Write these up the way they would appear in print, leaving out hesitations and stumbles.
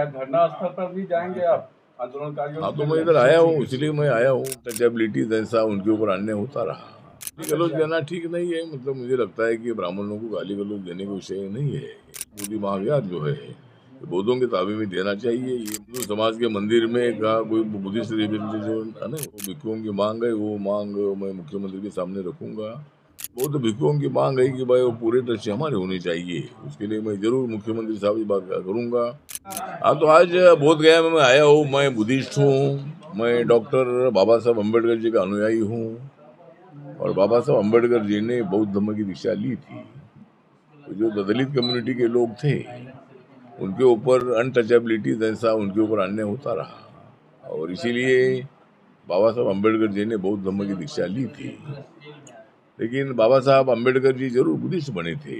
धरना स्थल पर भी जाएंगे आप आंदोलनकारियों हाँ, से तो मैं मिलने? इधर आया हूँ, इसलिए मैं आया हूँ। टचेबिलिटी जैसा उनके ऊपर अन्याय होता रहा, गलौज देना ठीक नहीं है। मतलब मुझे लगता है कि ब्राह्मणों को गाली गलौज देने का विषय नहीं है। मोदी महाव्यास जो है ये बौद्धों के ताबे में देना चाहिए। ये हिंदू समाज के मंदिर में कहा कोई बुद्धिस्ट रिलीजन है ना, वो भिक्षुओं की मांग है, वो मांग मैं मुख्यमंत्री के सामने रखूंगा। बौद्ध भिक्षुओं की मांग है कि भाई वो पूरे तरह से हमारे होने चाहिए, उसके लिए मैं जरूर मुख्यमंत्री साहब से बात करूंगा। हाँ, तो आज बोध गया में मैं आया हूँ। मैं बुद्धिस्ट हूँ, मैं डॉक्टर बाबा साहब अम्बेडकर जी का अनुयायी हूँ, और बाबा साहब अम्बेडकर जी ने बौद्ध धर्म की दीक्षा ली थी। तो जो दलित कम्युनिटी के लोग थे उनके ऊपर अनटचेबिलिटी जैसा उनके ऊपर अन्याय होता रहा, और इसीलिए बाबा साहब अम्बेडकर जी ने बौद्ध धर्म की दीक्षा ली थी। लेकिन बाबा साहब अम्बेडकर जी जरूर बुद्धिस्ट बने थे,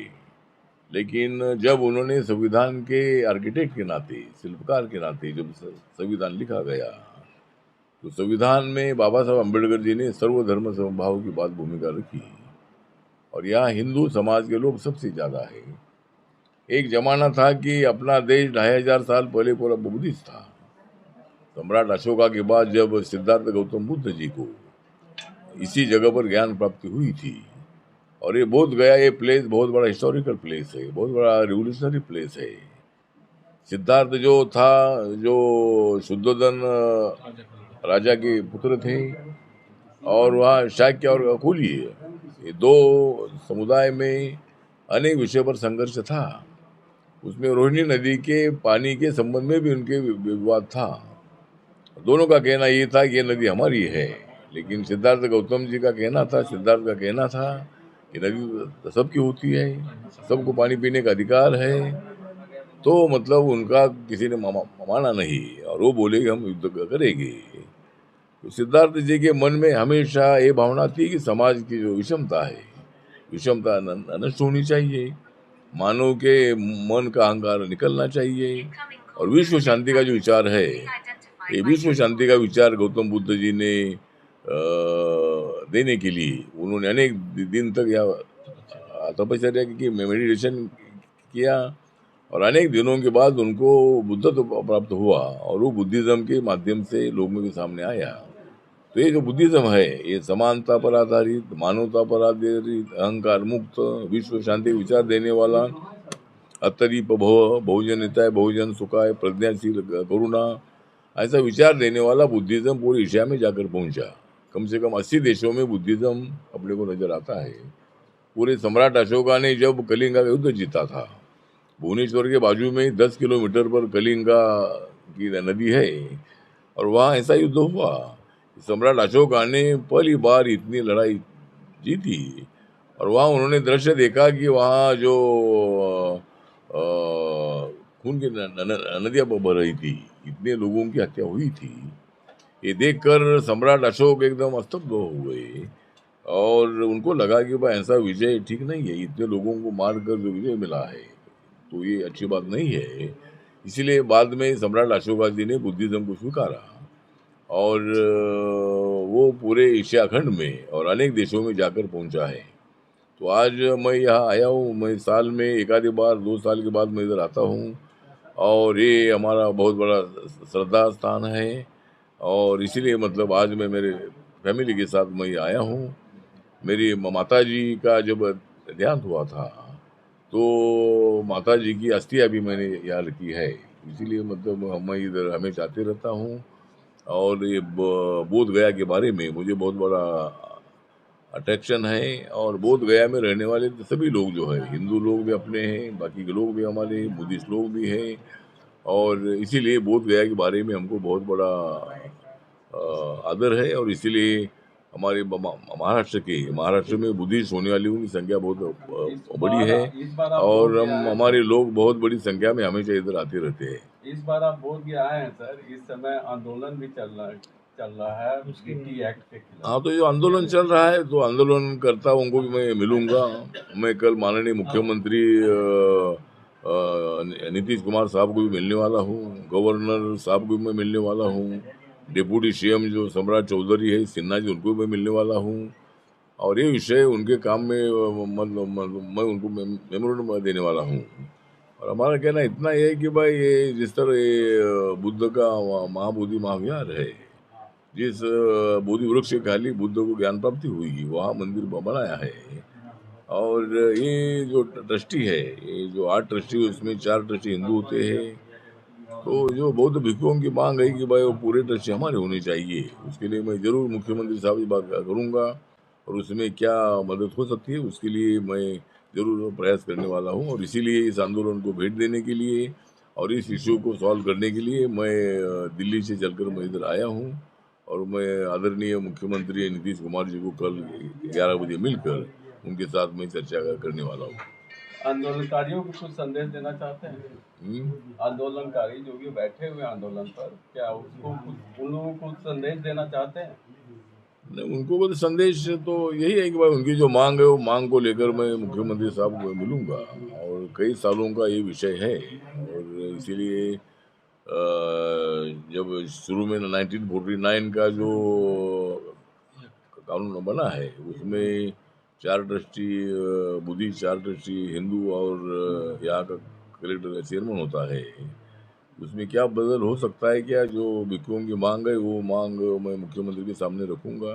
लेकिन जब उन्होंने संविधान के आर्किटेक्ट के नाते, शिल्पकार के नाते जब संविधान लिखा गया, तो संविधान में बाबा साहब अम्बेडकर जी ने सर्वधर्म समभाव की बात भूमिका रखी। और यहाँ हिंदू समाज के लोग सबसे ज्यादा है। एक जमाना था कि अपना देश 2500 साल पहले पूरा बुद्धिस्ट था। सम्राट अशोका के बाद जब सिद्धार्थ गौतम बुद्ध जी को इसी जगह पर ज्ञान प्राप्ति हुई थी, और ये बोध गया ये प्लेस बहुत बड़ा हिस्टोरिकल प्लेस है, बहुत बड़ा रिवोल्यूशनरी प्लेस है। सिद्धार्थ जो था, जो शुद्धोधन राजा के पुत्र थे, और वहाँ शाक्य और अकुली, ये दो समुदाय में अनेक विषयों पर संघर्ष था। उसमें रोहिणी नदी के पानी के संबंध में भी उनके विवाद था। दोनों का कहना ये था कि ये नदी हमारी है, लेकिन सिद्धार्थ गौतम जी का कहना था, सिद्धार्थ का कहना था कि नदी सबकी होती है, सबको पानी पीने का अधिकार है। तो मतलब उनका किसी ने माना नहीं, और वो बोले कि हम युद्ध करेंगे। तो सिद्धार्थ जी के मन में हमेशा ये भावना थी कि समाज की जो विषमता है, विषमता नष्ट होनी चाहिए, मानव के मन का अहंकार निकलना चाहिए, और विश्व शांति का जो विचार है, ये विश्व शांति का विचार गौतम बुद्ध जी ने देने के लिए उन्होंने अनेक दिन तक या तपस्या की, मेडिटेशन किया, और अनेक दिनों के बाद उनको बुद्धत्व प्राप्त हुआ, और वो बुद्धिज्म के माध्यम से लोगों के सामने आया। तो ये जो बुद्धिज्म है, ये समानता पर आधारित, मानवता पर आधारित, अहंकार मुक्त, विश्व शांति विचार देने वाला, अतरीप भव, बहुजन हिताय बहुजन सुखाय, प्रज्ञाशील करुणा, ऐसा विचार देने वाला बुद्धिज्म पूरी एशिया में जाकर पहुंचा। कम से कम 80 देशों में बुद्धिज्म अपने को नजर आता है। पूरे सम्राट अशोका ने जब कलिंगा का युद्ध जीता था, भुवनेश्वर के बाजू में 10 किलोमीटर पर कलिंगा की नदी है, और वहाँ ऐसा युद्ध हुआ। सम्राट अशोका ने पहली बार इतनी लड़ाई जीती, और वहाँ उन्होंने दृश्य देखा कि वहाँ जो खून की नदियाँ बह रही थी, इतने लोगों की हत्या हुई थी। ये देखकर सम्राट अशोक एकदम स्तब्ध हो गए, और उनको लगा कि भाई ऐसा विजय ठीक नहीं है, इतने लोगों को मारकर जो विजय मिला है तो ये अच्छी बात नहीं है। इसीलिए बाद में सम्राट अशोका जी ने बुद्धिज्म को स्वीकारा, और वो पूरे एशिया खंड में और अनेक देशों में जाकर पहुंचा है। तो आज मैं यहाँ आया हूँ, मैं साल में एक आधी बार, 2 साल के बाद मैं इधर आता हूँ, और ये हमारा बहुत बड़ा श्रद्धा स्थान है। और इसीलिए मतलब आज मैं मेरे फैमिली के साथ मैं आया हूँ। मेरी माता जी का जब देहांत हुआ था, तो माता जी की अस्थियाँ भी मैंने यहाँ रखी है, इसीलिए मतलब मैं इधर हमेशा आते रहता हूँ। और ये बोध गया के बारे में मुझे बहुत बड़ा अट्रैक्शन है, और बोध गया में रहने वाले सभी लोग जो है, हिंदू लोग भी अपने हैं, बाकी के लोग भी हमारे, बुद्धिस्ट लोग भी हैं, और इसीलिए बोध गया के बारे में हमको बहुत बड़ा आदर है। और इसीलिए हमारे महाराष्ट्र में बुद्धिस्ट होने वालों की संख्या बहुत बड़ी है, और हमारे लोग बहुत बड़ी संख्या में हमेशा इधर आते रहते हैं। इस बार आप बोध गया आए हैं सर, इस समय आंदोलन भी चल रहा है जीटी एक्ट के खिलाफ। हाँ, तो जो आंदोलन चल रहा है, तो आंदोलनकर्ताओं को भी मैं मिलूंगा। मैं कल माननीय मुख्यमंत्री नीतीश कुमार साहब को भी मिलने वाला हूँ, गवर्नर साहब को भी मैं मिलने वाला हूँ, डिप्टी सीएम जो सम्राट चौधरी है सिन्हा जी, उनको भी मैं मिलने वाला हूँ। और ये विषय उनके काम में मतलब मैं उनको मेमोरेंडम देने वाला हूँ। और हमारा कहना इतना ही है कि भाई ये जिस तरह ये बुद्ध का महाबोधि महाविहार है, जिस बोधि वृक्ष के खाली बुद्ध को ज्ञान प्राप्ति हुई, वहाँ मंदिर बनाया है। और ये जो ट्रस्टी है, ये जो 8 ट्रस्टी, उसमें 4 ट्रस्टी हिंदू होते हैं। तो जो बौद्ध भिक्षुओं की मांग है कि भाई वो पूरे ट्रस्टी हमारे होने चाहिए, उसके लिए मैं जरूर मुख्यमंत्री साहब से बात करूंगा, और उसमें क्या मदद हो सकती है उसके लिए मैं जरूर प्रयास करने वाला हूं। और इसीलिए इस आंदोलन को भेंट देने के लिए और इस इश्यू को सॉल्व करने के लिए मैं दिल्ली से चलकर मैं इधर आया हूं। और मैं आदरणीय मुख्यमंत्री नीतीश कुमार जी को कल 11 बजे मिलकर उनके साथ में चर्चा करने वाला हूँ। आंदोलनकारियों को कुछ संदेश देना चाहते हैं? आंदोलनकारी जो भी बैठे हुए आंदोलन पर, क्या उसको कुछ, उन लोगों को संदेश देना चाहते हैं? नहीं, उनको बस संदेश तो यही है कि भाई उनकी जो मांग है, वो मांग को लेकर मैं मुख्यमंत्री साहब को मिलूंगा। और कई सालों का ये विषय है, और इसीलिए जब शुरू में 1949 का जो कानून बना है, उसमें 4 ट्रस्टी बुद्धिस्ट, 4 ट्रस्टी हिंदू, और यहाँ का कलेक्टर का चेयरमैन होता है। उसमें क्या बदल हो सकता है, क्या जो भिक्षुओं की मांग है वो मांग मैं मुख्यमंत्री के सामने रखूंगा,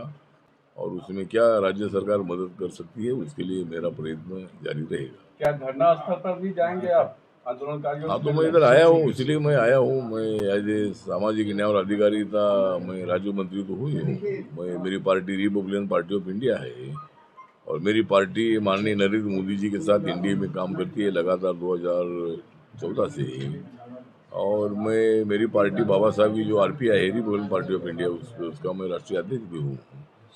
और उसमें क्या राज्य सरकार मदद कर सकती है उसके लिए मेरा प्रयत्न जारी रहेगा। क्या धरना स्थल पर भी जाएंगे आप आंदोलनकारियों? हाँ, तो मैं इधर आया हूँ, इसलिए मैं आया हूँ। मैं एज ए सामाजिक न्याय और अधिकारिता मैं राज्य मंत्री तो हुई हूँ। मैं, मेरी party Republican party of India है, और मेरी पार्टी माननीय नरेंद्र मोदी जी के साथ एनडीए में काम करती है लगातार 2014 से। और मैं, मेरी पार्टी बाबा साहब की जो आरपीआई है, रिपब्लिकन पार्टी ऑफ इंडिया, उसका मैं राष्ट्रीय अध्यक्ष भी हूँ।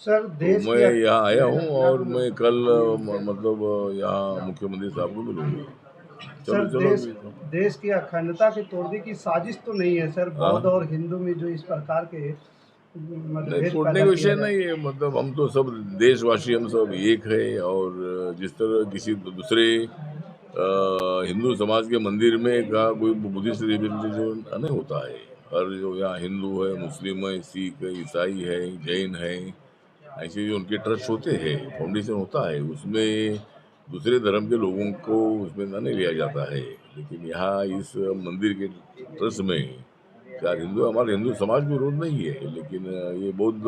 सर, देश तो मैं यहाँ आया हूँ, और मैं कल मतलब यहाँ मुख्यमंत्री साहब को मिलूंगा। देश की अखंडता की तोड़ने की साजिश तो नहीं है सर? बौद्ध और हिंदू में जो इस प्रकार के नहीं, तोड़ने का विषय नहीं है। मतलब हम तो सब देशवासी, हम सब एक है। और जिस तरह किसी दूसरे हिंदू समाज के मंदिर में का कोई बुद्धिस्ट रिलीजन नहीं होता है। हर जो यहाँ हिंदू है, मुस्लिम है, सिख है, ईसाई है, जैन है, ऐसे जो उनके ट्रस्ट होते हैं, फाउंडेशन होता है, उसमें दूसरे धर्म के लोगों को उसमें नहीं लिया जाता है। लेकिन यहाँ इस मंदिर के ट्रस्ट में चार हिंदू, हमारे हिंदू समाज में विरोध नहीं है, लेकिन ये बौद्ध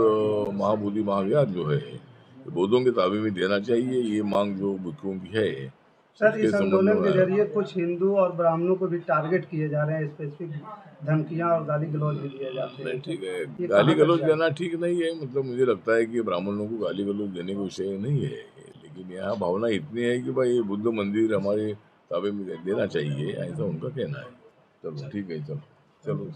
महाबोधि महाविहार जो है, ये बौद्धों के ताबे में देना चाहिए। ये मांग जो भिक्षुओं की है सर, इस आंदोलन के जरिए कुछ हिंदू और ब्राह्मणों को भी टारगेट किए जा रहे हैं, स्पेसिफिक धमकियां और गाली गलौज भी दिए जाते हैं। ठीक है, गाली गलौज देना ठीक नहीं है। मतलब मुझे लगता है कि ब्राह्मणों को गाली गलौज देने का विषय नहीं है, लेकिन यहाँ भावना इतनी है कि भाई ये बुद्ध मंदिर हमारे ताबे में देना चाहिए, ऐसा उनका कहना है। चलो ठीक है, चलो।